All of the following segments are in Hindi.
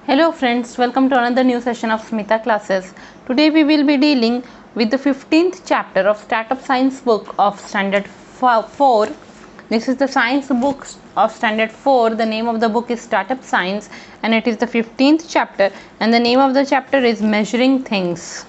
Hello friends, welcome to another new session of Smita classes. Today we will be dealing with the 15th chapter of Startup Science book of Standard 4. This is the science book of Standard 4. The name of the book is Startup Science and it is the 15th chapter and the name of the chapter is Measuring Things.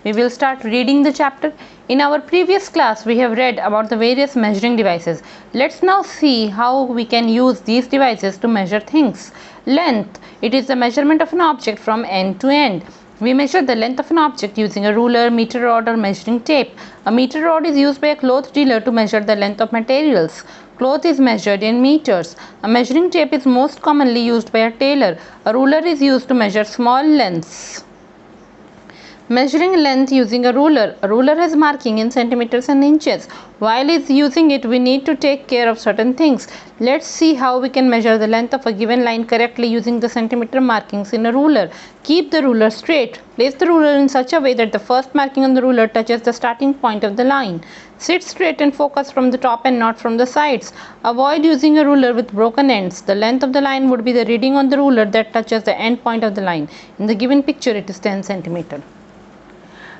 We will start reading the chapter. In our previous class, we have read about the various measuring devices. Let's now see how we can use these devices to measure things. Length. It is the measurement of an object from end to end. We measure the length of an object using a ruler, meter rod or measuring tape. A meter rod is used by a cloth dealer to measure the length of materials. Cloth is measured in meters. A measuring tape is most commonly used by a tailor. A ruler is used to measure small lengths. Measuring length using a ruler. A ruler has marking in centimeters and inches. While using it, we need to take care of certain things. Let's see how we can measure the length of a given line correctly using the centimeter markings in a ruler. Keep the ruler straight. Place the ruler in such a way that the first marking on the ruler touches the starting point of the line. Sit straight and focus from the top and not from the sides. Avoid using a ruler with broken ends. The length of the line would be the reading on the ruler that touches the end point of the line. In the given picture, it is 10 centimeter.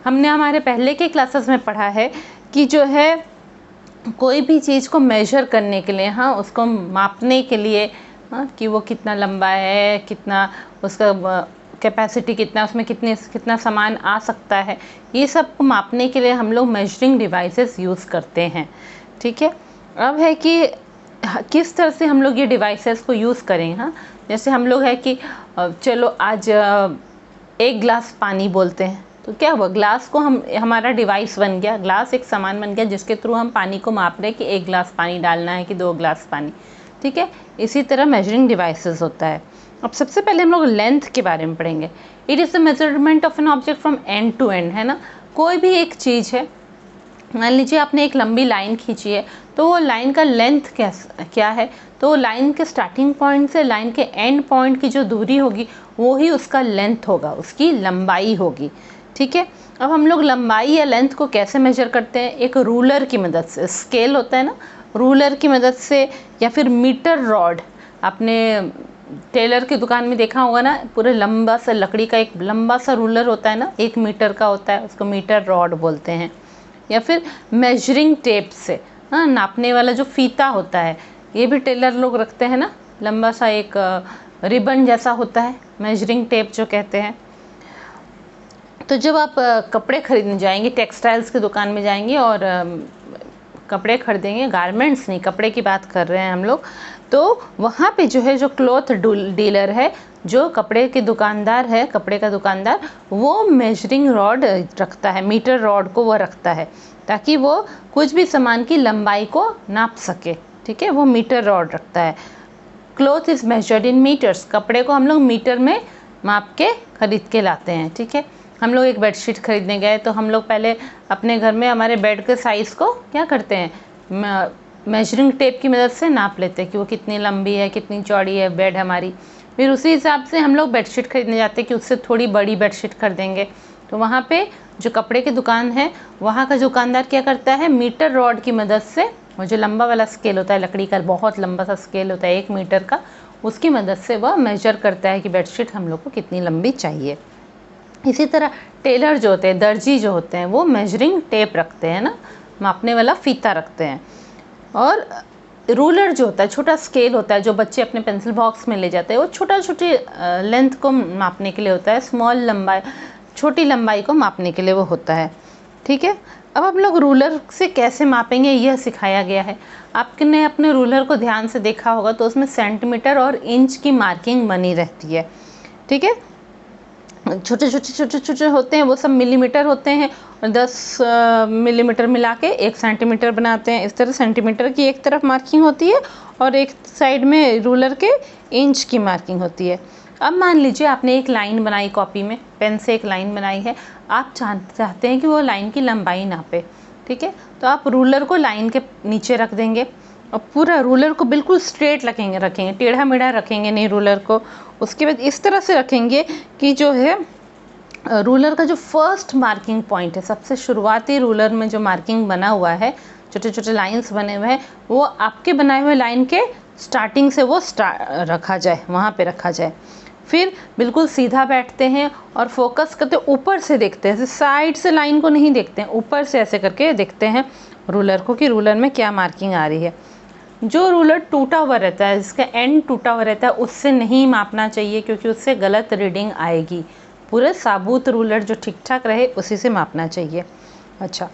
हमने हमारे पहले के क्लासेस में पढ़ा है कि जो है कोई भी चीज़ को मेजर करने के लिए उसको मापने के लिए कि वो कितना लंबा है, कितना उसका कैपेसिटी कितना, उसमें कितना सामान आ सकता है, ये सब को मापने के लिए हम लोग मेजरिंग डिवाइसेस यूज़ करते हैं. ठीक है, अब है कि किस तरह से हम लोग ये डिवाइसेस को यूज़ करें. जैसे हम लोग है कि चलो आज 1 गिलास पानी बोलते हैं, तो क्या हुआ, ग्लास को हमारा डिवाइस बन गया, ग्लास एक सामान बन गया जिसके थ्रू हम पानी को माप रहे हैं कि 1 गिलास पानी डालना है कि 2 गिलास पानी. ठीक है, इसी तरह मेजरिंग डिवाइसेस होता है. अब सबसे पहले हम लोग लेंथ के बारे में पढ़ेंगे. It is the measurement of an object from end to end, है ना. कोई भी एक चीज़ है, मान लीजिए आपने एक लंबी लाइन खींची है, तो वो लाइन का लेंथ क्या है, तो लाइन के स्टार्टिंग पॉइंट से लाइन के एंड पॉइंट की जो दूरी होगी वो ही उसका लेंथ होगा, उसकी लंबाई होगी. ठीक है, अब हम लोग लंबाई या लेंथ को कैसे मेजर करते हैं, एक रूलर की मदद से. स्केल होता है ना, रूलर की मदद से, या फिर मीटर रॉड. आपने टेलर की दुकान में देखा होगा ना, पूरे लंबा सा लकड़ी का एक लंबा सा रूलर होता है ना, 1 मीटर का होता है, उसको मीटर रॉड बोलते हैं. या फिर मेजरिंग टेप से, नापने वाला जो फीता होता है, ये भी टेलर लोग रखते हैं ना, लंबा सा एक रिबन जैसा होता है, मेजरिंग टेप जो कहते हैं. तो जब आप कपड़े खरीदने जाएंगे, टेक्सटाइल्स की दुकान में जाएंगे और कपड़े खरीदेंगे, गारमेंट्स नहीं, कपड़े की बात कर रहे हैं हम लोग, तो वहाँ पे जो है, जो क्लॉथ डीलर है, जो कपड़े के दुकानदार है, कपड़े का दुकानदार, वो मेजरिंग रॉड रखता है, मीटर रॉड को वो रखता है, ताकि वो कुछ भी सामान की लंबाई को नाप सके. ठीक है, वो मीटर रॉड रखता है. Cloth is measured in metres. कपड़े को हम लोग मीटर में माप के खरीद के लाते हैं. ठीक है, हम लोग एक बेडशीट खरीदने गए तो हम लोग पहले अपने घर में हमारे बेड के साइज़ को क्या करते हैं, मेजरिंग टेप की मदद से नाप लेते हैं कि वो कितनी लंबी है, कितनी चौड़ी है बेड हमारी. फिर उसी हिसाब से हम लोग बेडशीट खरीदने जाते हैं कि उससे थोड़ी बड़ी बेडशीट खरीदेंगे. तो वहाँ पे जो कपड़े की दुकान है, वहाँ का दुकानदार क्या करता है, मीटर रॉड की मदद से, वो जो लंबा वाला स्केल होता है, लकड़ी का बहुत लंबा सा स्केल होता है 1 मीटर का, उसकी मदद से वह मेजर करता है कि बेडशीट हम लोग को कितनी लंबी चाहिए. इसी तरह टेलर जो होते हैं, दर्जी जो होते हैं, वो मेजरिंग टेप रखते हैं ना, मापने वाला फीता रखते हैं. और रूलर जो होता है, छोटा स्केल होता है, जो बच्चे अपने पेंसिल बॉक्स में ले जाते हैं, वो छोटी लेंथ को मापने के लिए होता है, स्मॉल लंबाई, छोटी लंबाई को मापने के लिए वो होता है. ठीक है, अब हम लोग रूलर से कैसे मापेंगे यह सिखाया गया है. आपने अपने रूलर को ध्यान से देखा होगा तो उसमें सेंटीमीटर और इंच की मार्किंग बनी रहती है. ठीक है, छोटे होते हैं, वो सब मिलीमीटर होते हैं, और 10 मिलीमीटर मिला के 1 सेंटीमीटर बनाते हैं. इस तरह सेंटीमीटर की एक तरफ मार्किंग होती है और एक साइड में रूलर के इंच की मार्किंग होती है. अब मान लीजिए आपने एक लाइन बनाई, कॉपी में पेन से एक लाइन बनाई है, आप चाहते हैं कि वो लाइन की लंबाई नापे. ठीक है, तो आप रूलर को लाइन के नीचे रख देंगे और पूरा रूलर को बिल्कुल स्ट्रेट रखेंगे, टेढ़ा मेढ़ा रखेंगे नहीं रूलर को. उसके बाद इस तरह से रखेंगे कि जो है रूलर का जो फर्स्ट मार्किंग पॉइंट है, सबसे शुरुआती रूलर में जो मार्किंग बना हुआ है, छोटे छोटे लाइंस बने हुए हैं, वो आपके बनाए हुए लाइन के स्टार्टिंग से वो रखा जाए, वहाँ पे रखा जाए. फिर बिल्कुल सीधा बैठते हैं और फोकस करते ऊपर से देखते हैं, साइड से लाइन को नहीं देखते हैं, ऊपर से ऐसे करके देखते हैं रूलर को कि रूलर में क्या मार्किंग आ रही है। जो रूलर टूटा हुआ रहता है, जिसका एंड टूटा हुआ रहता है, उससे नहीं मापना चाहिए क्योंकि उससे गलत रीडिंग आएगी। पूरे साबुत रूलर जो ठीक ठाक रहे उसी से मापना चाहिए। अच्छा,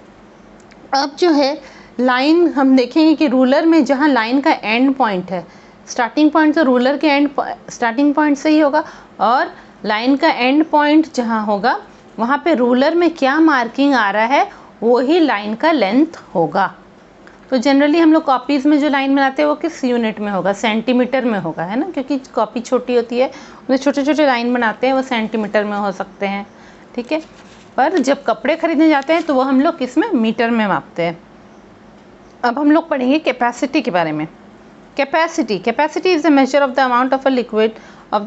अब जो है लाइन हम देखेंगे कि रूलर में जहाँ लाइन का एंड पॉइंट है, स्टार्टिंग पॉइंट तो रूलर के एंड स्टार्टिंग पॉइंट से ही होगा, और लाइन का एंड पॉइंट जहाँ होगा वहाँ पे रूलर में क्या मार्किंग आ रहा है वो ही लाइन का लेंथ होगा। तो जनरली हम लोग कॉपीज़ में जो लाइन बनाते हैं वो किस यूनिट में होगा, सेंटीमीटर में होगा, है ना, क्योंकि कॉपी छोटी होती है, उसमें छोटे छोटे लाइन बनाते हैं, वो सेंटीमीटर में हो सकते हैं, ठीक है। पर जब कपड़े खरीदने जाते हैं तो वो हम लोग किस में, मीटर में मापते हैं। अब हम लोग पढ़ेंगे कैपेसिटी के बारे में। Capacity is the measure of the amount of the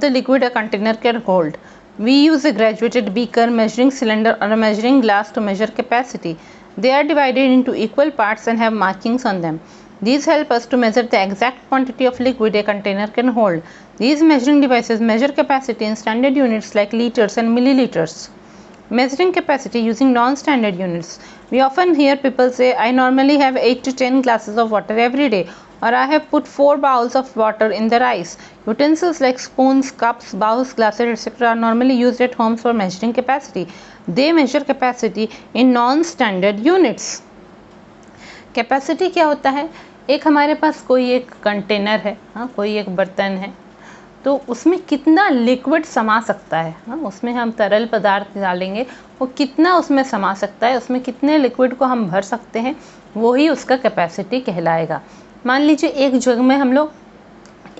liquid a container can hold. We use a graduated beaker, measuring cylinder or a measuring glass to measure capacity. They are divided into equal parts and have markings on them. These help us to measure the exact quantity of liquid a container can hold. These measuring devices measure capacity in standard units like liters and milliliters. Measuring capacity using non-standard units. We often hear people say, I normally have 8 to 10 glasses of water every day, or I have put 4 bowls of water in the rice. Utensils like spoons, cups, bowls, glasses, etc. are normally used at homes for measuring capacity. They measure capacity in non-standard units. Capacity क्या होता है, एक हमारे पास कोई एक कंटेनर है, हाँ, कोई एक बर्तन है, तो उसमें कितना लिक्विड समा सकता है, हाँ, उसमें हम तरल पदार्थ डालेंगे, वो कितना उसमें समा सकता है, उसमें कितने लिक्विड को हम भर सकते हैं, वो ही उसका कैपेसिटी कहलाएगा। मान लीजिए एक जग में हम लोग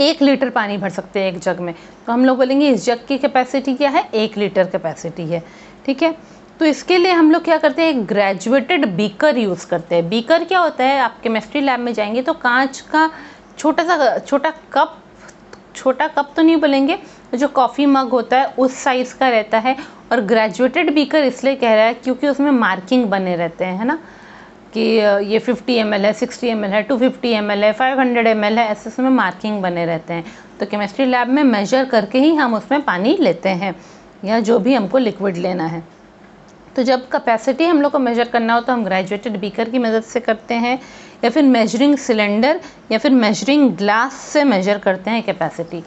1 लीटर पानी भर सकते हैं एक जग में, तो हम लोग बोलेंगे इस जग की कैपेसिटी क्या है, 1 लीटर कैपेसिटी है, ठीक है। तो इसके लिए हम लोग क्या करते हैं, एक ग्रेजुएटेड बीकर यूज़ करते हैं। बीकर क्या होता है, आप केमिस्ट्री लैब में जाएंगे तो कांच का छोटा कप तो नहीं बोलेंगे, जो कॉफ़ी मग होता है उस साइज़ का रहता है। और ग्रेजुएटेड बीकर इसलिए कह रहा है क्योंकि उसमें मार्किंग बने रहते हैं, है ना, कि ये 50 ml है, 60 ml है, 250 ml है, 500 ml है, ऐसे उसमें मार्किंग बने रहते हैं। तो केमिस्ट्री लैब में मेजर करके ही हम उसमें पानी लेते हैं या जो भी हमको लिक्विड लेना है। तो जब कैपेसिटी हम लोग को मेजर करना हो तो हम ग्रेजुएटेड बीकर की मदद से करते हैं, या फिर मेजरिंग सिलेंडर या फिर मेजरिंग ग्लास से मेजर करते हैं कैपेसिटी।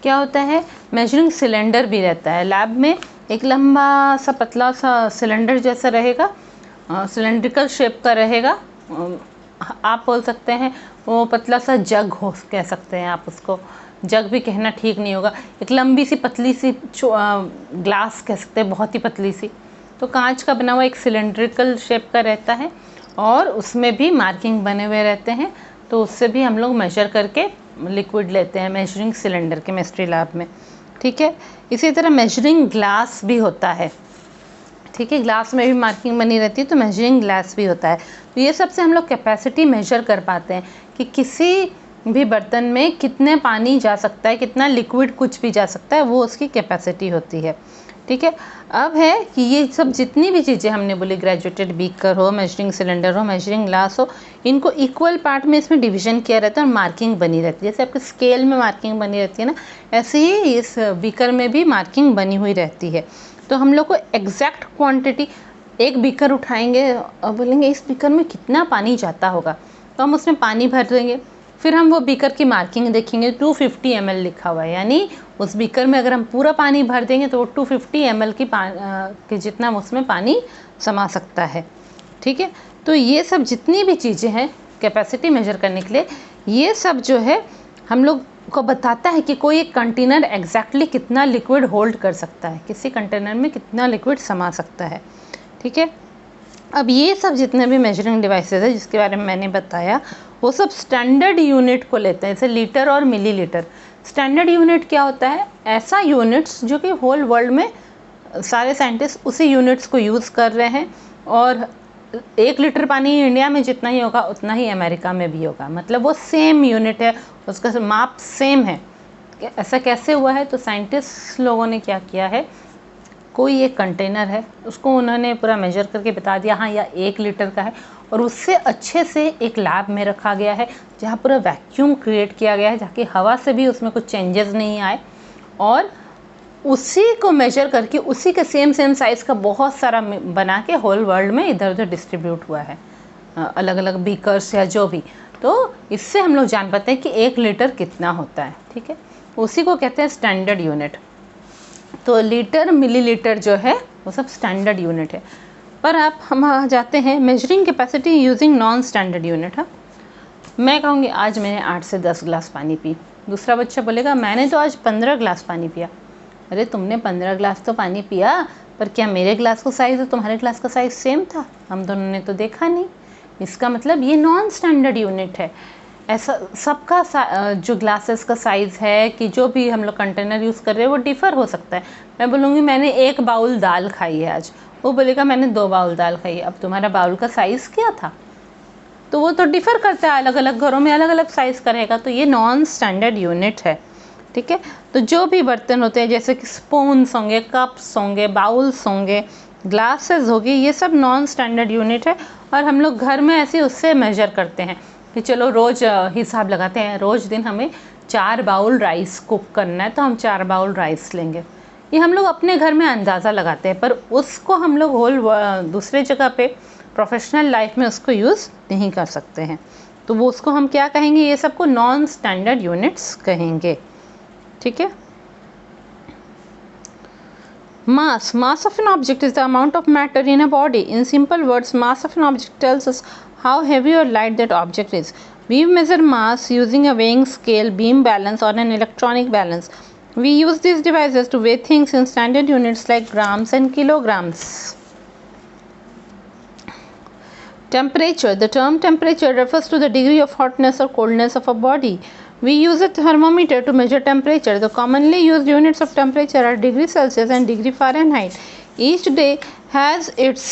क्या होता है, मेजरिंग सिलेंडर भी रहता है लैब में, एक लंबा सा पतला सा सिलेंडर जैसा रहेगा, सिलेंड्रिकल शेप का रहेगा, आप बोल सकते हैं वो पतला सा जग हो, कह सकते हैं आप उसको, जग भी कहना ठीक नहीं होगा, एक लंबी सी पतली सी ग्लास कह सकते हैं, बहुत ही पतली सी। तो कांच का बना हुआ एक सिलेंड्रिकल शेप का रहता है और उसमें भी मार्किंग बने हुए रहते हैं, तो उससे भी हम लोग मेजर करके लिक्विड लेते हैं, मेजरिंग सिलेंडर केमिस्ट्री लैब में, ठीक है। इसी तरह मेजरिंग ग्लास भी होता है, ठीक है, ग्लास में भी मार्किंग बनी रहती है, तो मेजरिंग ग्लास भी होता है। तो ये सबसे हम लोग कैपेसिटी मेजर कर पाते हैं कि किसी भी बर्तन में कितने पानी जा सकता है, कितना लिक्विड कुछ भी जा सकता है, वो उसकी कैपेसिटी होती है, ठीक है। अब है कि ये सब जितनी भी चीज़ें हमने बोली, ग्रेजुएटेड बीकर हो, मेजरिंग सिलेंडर हो, मेजरिंग ग्लास हो, इनको इक्वल पार्ट में इसमें डिवीजन किया रहता है और मार्किंग बनी रहती है। जैसे आपके स्केल में मार्किंग बनी रहती है ना, ऐसे ही इस बीकर में भी मार्किंग बनी हुई रहती है। तो हम लोग को एग्जैक्ट क्वांटिटी, एक बीकर उठाएंगे और बोलेंगे इस बीकर में कितना पानी जाता होगा, तो हम उसमें पानी भर देंगे, फिर हम वो बीकर की मार्किंग देखेंगे, 250 ml लिखा हुआ है, यानी उस बीकर में अगर हम पूरा पानी भर देंगे तो वो 250 ml की जितना उसमें पानी समा सकता है, ठीक है। तो ये सब जितनी भी चीज़ें हैं कैपेसिटी मेजर करने के लिए, ये सब जो है हम लोग को बताता है कि कोई एक कंटेनर एग्जैक्टली कितना लिक्विड होल्ड कर सकता है, किसी कंटेनर में कितना लिक्विड समा सकता है, ठीक है। अब ये सब जितने भी मेजरिंग डिवाइसेस है जिसके बारे में मैंने बताया, वो सब स्टैंडर्ड यूनिट को लेते हैं, जैसे लीटर और मिलीलीटर। स्टैंडर्ड यूनिट क्या होता है, ऐसा यूनिट्स जो कि होल वर्ल्ड में सारे साइंटिस्ट उसी यूनिट्स को यूज़ कर रहे हैं, और 1 लीटर पानी इंडिया में जितना ही होगा उतना ही अमेरिका में भी होगा, मतलब वो सेम यूनिट है, उसका माप सेम है। ऐसा कैसे हुआ है, तो साइंटिस्ट लोगों ने क्या किया है, कोई एक कंटेनर है, उसको उन्होंने पूरा मेजर करके बता दिया, हाँ यह 1 लीटर का है, और उससे अच्छे से एक लैब में रखा गया है जहाँ पूरा वैक्यूम क्रिएट किया गया है, ताकि हवा से भी उसमें कुछ चेंजेस नहीं आए, और उसी को मेजर करके उसी के सेम साइज़ का बहुत सारा बना के होल वर्ल्ड में इधर उधर डिस्ट्रीब्यूट हुआ है, अलग अलग बीकर्स या जो भी। तो इससे हम लोग जान पाते हैं कि 1 लीटर कितना होता है, ठीक है। उसी को कहते हैं स्टैंडर्ड यूनिट। तो लीटर मिलीलीटर जो है वो सब स्टैंडर्ड यूनिट है। पर आप हम आ जाते हैं measuring capacity using non standard unit. हाँ, मैं कहूँगी आज मैंने 8 से 10 ग्लास पानी पी। दूसरा बच्चा बोलेगा मैंने तो आज 15 ग्लास पानी पिया। अरे तुमने 15 ग्लास तो पानी पिया, पर क्या मेरे ग्लास का साइज़ और तुम्हारे ग्लास का साइज़ सेम था? हम दोनों ने तो देखा नहीं। इसका मतलब ये नॉन स्टैंडर्ड यूनिट है। ऐसा सबका जो ग्लासेस का साइज़ है कि जो भी हम लोग कंटेनर यूज़ कर रहे हैं वो डिफ़र हो सकता है। मैं बोलूँगी मैंने 1 बाउल दाल खाई है आज, वो बोलेगा मैंने 2 बाउल दाल खाई है। अब तुम्हारा बाउल का साइज़ क्या था? तो वो तो डिफ़र करता है, अलग अलग घरों में अलग अलग साइज़ का रहेगा। तो ये नॉन स्टैंडर्ड यूनिट है, ठीक है। तो जो भी बर्तन होते हैं जैसे कि स्पून्स होंगे, कप्स होंगे, बाउल्स होंगे, ग्लासेस होगी, ये सब नॉन स्टैंडर्ड यूनिट है। और हम लोग घर में ऐसे उससे मेजर करते हैं कि चलो रोज़ हिसाब लगाते हैं, रोज़ दिन हमें 4 बाउल राइस कुक करना है तो हम 4 बाउल राइस लेंगे। ये हम लोग अपने घर में अंदाज़ा लगाते हैं, पर उसको हम लोग होल दूसरे जगह पे प्रोफेशनल लाइफ में उसको यूज़ नहीं कर सकते हैं। तो वो उसको हम क्या कहेंगे, ये सबको नॉन स्टैंडर्ड यूनिट्स कहेंगे, ठीक है। Mass of an object is the amount of matter in a body. In simple words, mass of an object tells us how heavy or light that object is. We measure mass using a weighing scale, beam balance, or an electronic balance. We use these devices to weigh things in standard units like grams and kilograms. Temperature. The term temperature refers to the degree of hotness or coldness of a body. We use a thermometer to measure temperature. The commonly used units of temperature are degree Celsius and degree Fahrenheit. Each day has its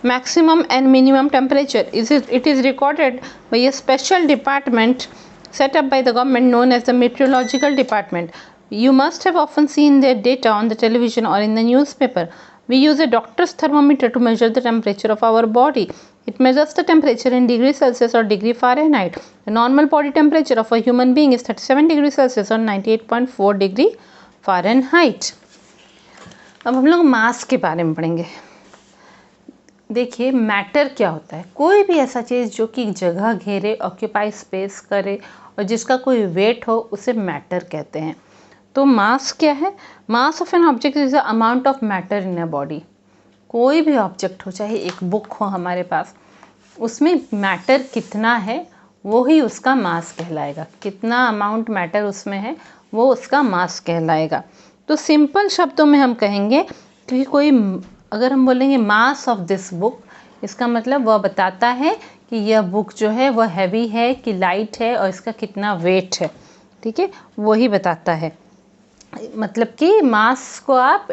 maximum and minimum temperature. It is recorded by a special department set up by the government known as the Meteorological Department. You must have often seen their data on the television or in the newspaper. We use a doctor's thermometer to measure the temperature of our body. It measures the temperature in degree Celsius or degree Fahrenheit. The normal body temperature of a human being is 37 degree Celsius or 98.4 degree Fahrenheit. अब हम लोग मास के बारे में पढ़ेंगे। देखिए मैटर क्या होता है, कोई भी ऐसा चीज़ जो कि जगह घेरे, ऑक्यूपाई स्पेस करे और जिसका कोई वेट हो, उसे मैटर कहते हैं। तो मास क्या है? Mass of an object is the amount of matter in a body. कोई भी ऑब्जेक्ट हो, चाहे एक बुक हो हमारे पास, उसमें मैटर कितना है वो ही उसका मास कहलाएगा। कितना अमाउंट मैटर उसमें है वो उसका मास कहलाएगा। तो सिंपल शब्दों में हम कहेंगे कि कोई, अगर हम बोलेंगे मास ऑफ दिस बुक, इसका मतलब वह बताता है कि यह बुक जो है वह हैवी है कि लाइट है और इसका कितना वेट है, ठीक है, वही बताता है। मतलब कि मास को आप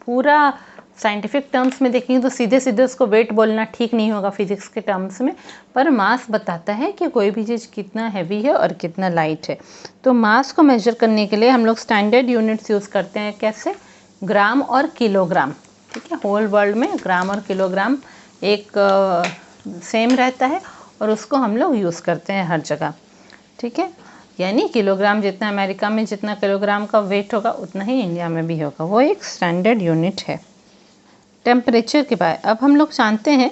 पूरा साइंटिफिक टर्म्स में देखेंगे तो सीधे सीधे उसको वेट बोलना ठीक नहीं होगा फिजिक्स के टर्म्स में, पर मास बताता है कि कोई भी चीज़ कितना हैवी है और कितना लाइट है। तो मास को मेजर करने के लिए हम लोग स्टैंडर्ड यूनिट्स यूज़ करते हैं। कैसे? ग्राम और किलोग्राम, ठीक है। होल वर्ल्ड में ग्राम और किलोग्राम एक सेम रहता है और उसको हम लोग यूज़ करते हैं हर जगह, ठीक है। यानी किलोग्राम जितना अमेरिका में जितना किलोग्राम का वेट होगा उतना ही इंडिया में भी होगा, वो एक स्टैंडर्ड यूनिट है। टेम्परेचर के बाद अब हम लोग जानते हैं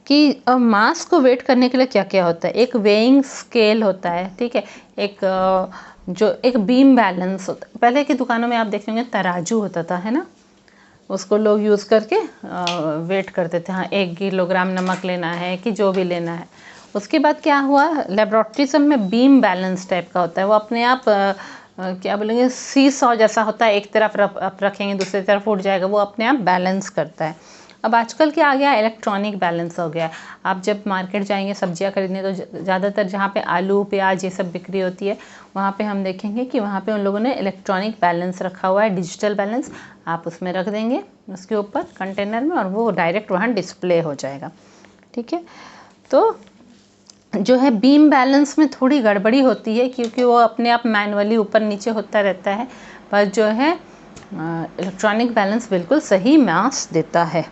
कि मास को वेट करने के लिए क्या क्या होता है। एक वेइंग स्केल होता है, ठीक है। एक बीम बैलेंस होता है। पहले की दुकानों में आप देखेंगे तराजू होता था, है ना, उसको लोग यूज़ करके वेट करते थे। हाँ, 1 किलोग्राम नमक लेना है कि जो भी लेना है। उसके बाद क्या हुआ, लेबोरेटरी सब में बीम बैलेंस टाइप का होता है। वो अपने आप क्या बोलेंगे, सीसॉ जैसा होता है, एक तरफ आप रखेंगे दूसरी तरफ उठ जाएगा, वो अपने आप बैलेंस करता है। अब आजकल क्या आ गया, इलेक्ट्रॉनिक बैलेंस हो गया। आप जब मार्केट जाएंगे सब्जियां खरीदने तो ज़्यादातर जहाँ पे आलू प्याज ये सब बिक्री होती है वहाँ पे हम देखेंगे कि वहाँ पे उन लोगों ने इलेक्ट्रॉनिक बैलेंस रखा हुआ है, डिजिटल बैलेंस। आप उसमें रख देंगे उसके ऊपर कंटेनर में और वो डायरेक्ट वहाँ डिस्प्ले हो जाएगा, ठीक है। तो जो है बीम बैलेंस में थोड़ी गड़बड़ी होती है क्योंकि वो अपने आप मैनुअली ऊपर नीचे होता रहता है, पर जो है इलेक्ट्रॉनिक बैलेंस बिल्कुल सही मास देता है।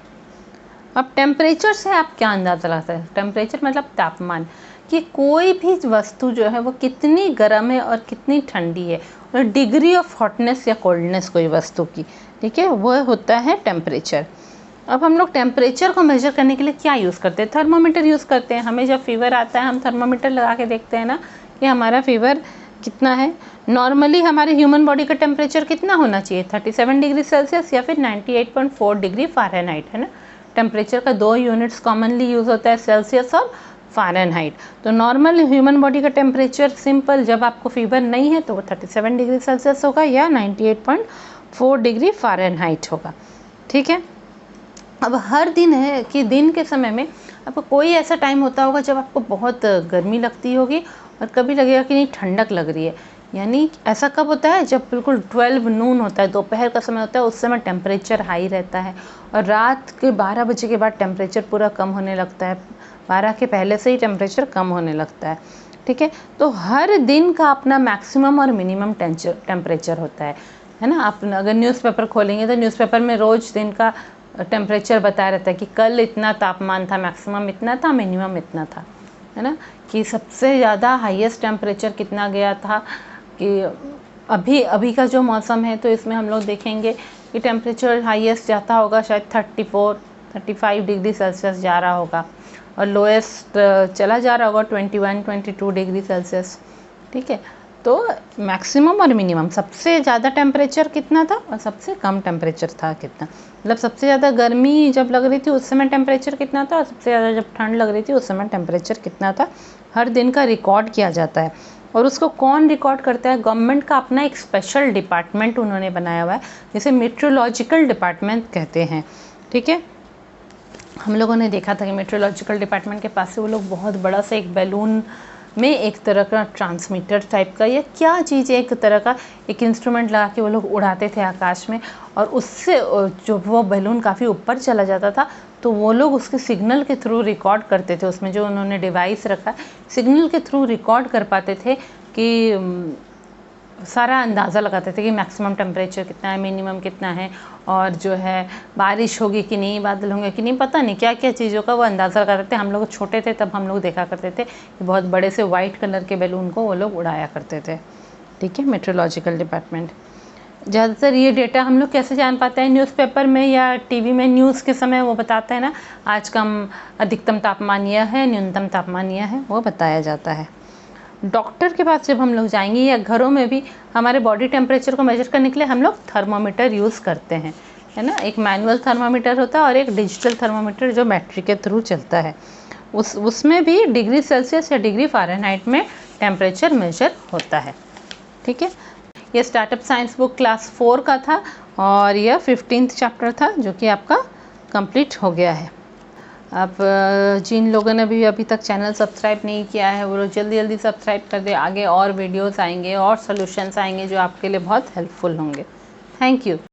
अब टेम्परेचर से आप क्या अंदाज़ा लगाते हैं? टेम्परेचर मतलब तापमान। कि कोई भी वस्तु जो है वो कितनी गर्म है और कितनी ठंडी है, और डिग्री ऑफ हॉटनेस या कोल्डनेस कोई वस्तु की, ठीक है, वो होता है टेम्परेचर। अब हम लोग टेम्परेचर को मेजर करने के लिए क्या यूज़ करते हैं? थर्मोमीटर यूज़ करते हैं। हमें जब फीवर आता है हम थर्मोमीटर लगा के देखते हैं ना कि हमारा फीवर कितना है। नॉर्मली हमारे ह्यूमन बॉडी का टेम्परेचर कितना होना चाहिए? 37 डिग्री सेल्सियस या फिर 98.4 डिग्री फ़ारेनहाइट, है ना। टेम्परेचर का 2 यूनिट्स कॉमनली यूज़ होता है, सेल्सियस और फ़ारेनहाइट। तो नॉर्मल ह्यूमन बॉडी का टेम्परेचर सिंपल, जब आपको फीवर नहीं है तो वो 37 डिग्री सेल्सियस होगा या 98.4 डिग्री फ़ारेनहाइट होगा, ठीक है। अब हर दिन है कि दिन के समय में आपको कोई ऐसा टाइम होता होगा जब आपको बहुत गर्मी लगती होगी और कभी लगेगा कि नहीं ठंडक लग रही है। यानी ऐसा कब होता है? जब बिल्कुल 12 नून होता है, दोपहर का समय होता है, उस समय टेम्परेचर हाई रहता है और रात के 12 बजे के बाद टेम्परेचर पूरा कम होने लगता है। 12 के पहले से ही टेम्परेचर कम होने लगता है, ठीक है। तो हर दिन का अपना मैक्सिमम और मिनिमम टेम्परेचर होता है ना। आप अगर न्यूज़पेपर खोलेंगे तो न्यूज़पेपर में रोज़ दिन का टेम्परेचर बताया रहता है कि कल इतना तापमान था, मैक्सिमम इतना था, मिनिमम इतना था, है ना। कि सबसे ज़्यादा हाईएस्ट टेम्परेचर कितना गया था, कि अभी का जो मौसम है तो इसमें हम लोग देखेंगे कि टेम्परेचर हाईएस्ट जाता होगा शायद 34-35 डिग्री सेल्सियस जा रहा होगा और लोएस्ट चला जा रहा होगा 21-22 डिग्री सेल्सियस, ठीक है। तो मैक्सिमम और मिनिमम, सबसे ज़्यादा टेम्परेचर कितना था और सबसे कम टेम्परेचर था कितना, मतलब सबसे ज़्यादा गर्मी जब लग रही थी उस समय टेम्परेचर कितना था और सबसे ज़्यादा जब ठंड लग रही थी उस समय टेम्परेचर कितना था। हर दिन का रिकॉर्ड किया जाता है। और उसको कौन रिकॉर्ड करता है? गवर्नमेंट का अपना एक स्पेशल डिपार्टमेंट उन्होंने बनाया हुआ है, जिसे मेट्रोलॉजिकल डिपार्टमेंट कहते हैं, ठीक है। हम लोगों ने देखा था कि मेट्रोलॉजिकल डिपार्टमेंट के पास से वो लोग बहुत बड़ा सा एक बैलून में एक तरह का ट्रांसमीटर टाइप का या क्या चीज़ है, एक तरह का एक इंस्ट्रूमेंट लगा के वो लोग उड़ाते थे आकाश में, और उससे जो वो बैलून काफ़ी ऊपर चला जाता था तो वो लोग उसके सिग्नल के थ्रू रिकॉर्ड करते थे। उसमें जो उन्होंने डिवाइस रखा, सिग्नल के थ्रू रिकॉर्ड कर पाते थे कि सारा अंदाज़ा लगाते थे कि मैक्सिमम टेम्परेचर कितना है, मिनिमम कितना है, और जो है बारिश होगी कि नहीं, बादल होंगे कि नहीं, पता नहीं क्या क्या चीज़ों का वो अंदाज़ा लगाते थे। हम लोग छोटे थे तब हम लोग देखा करते थे कि बहुत बड़े से वाइट कलर के बैलून को वो लोग उड़ाया करते थे, ठीक है। Meteorological department. ज़्यादातर ये डेटा हम लोग कैसे जान पाते हैं? न्यूज़पेपर में या टीवी में न्यूज़ के समय वो बताते हैं ना, आज का अधिकतम तापमान यह है, न्यूनतम तापमान यह है, वो बताया जाता है। डॉक्टर के पास जब हम लोग जाएंगे या घरों में भी हमारे बॉडी टेम्परेचर को मेजर करने के लिए हम लोग थर्मोमीटर यूज़ करते हैं, है ना। एक मैनुअल थर्मोमीटर होता है और एक डिजिटल थर्मोमीटर जो बैटरी के थ्रू चलता है। उसमें भी डिग्री सेल्सियस या डिग्री फ़ारेनहाइट में टेम्परेचर मेजर होता है, ठीक है। ये स्टार्टअप साइंस बुक क्लास 4 का था और यह 15th चैप्टर था जो कि आपका कंप्लीट हो गया है। अब जिन लोगों ने भी अभी तक चैनल सब्सक्राइब नहीं किया है वो लोग जल्दी जल्दी सब्सक्राइब कर दे। आगे और वीडियोस आएंगे और सॉल्यूशंस आएंगे जो आपके लिए बहुत हेल्पफुल होंगे। Thank you.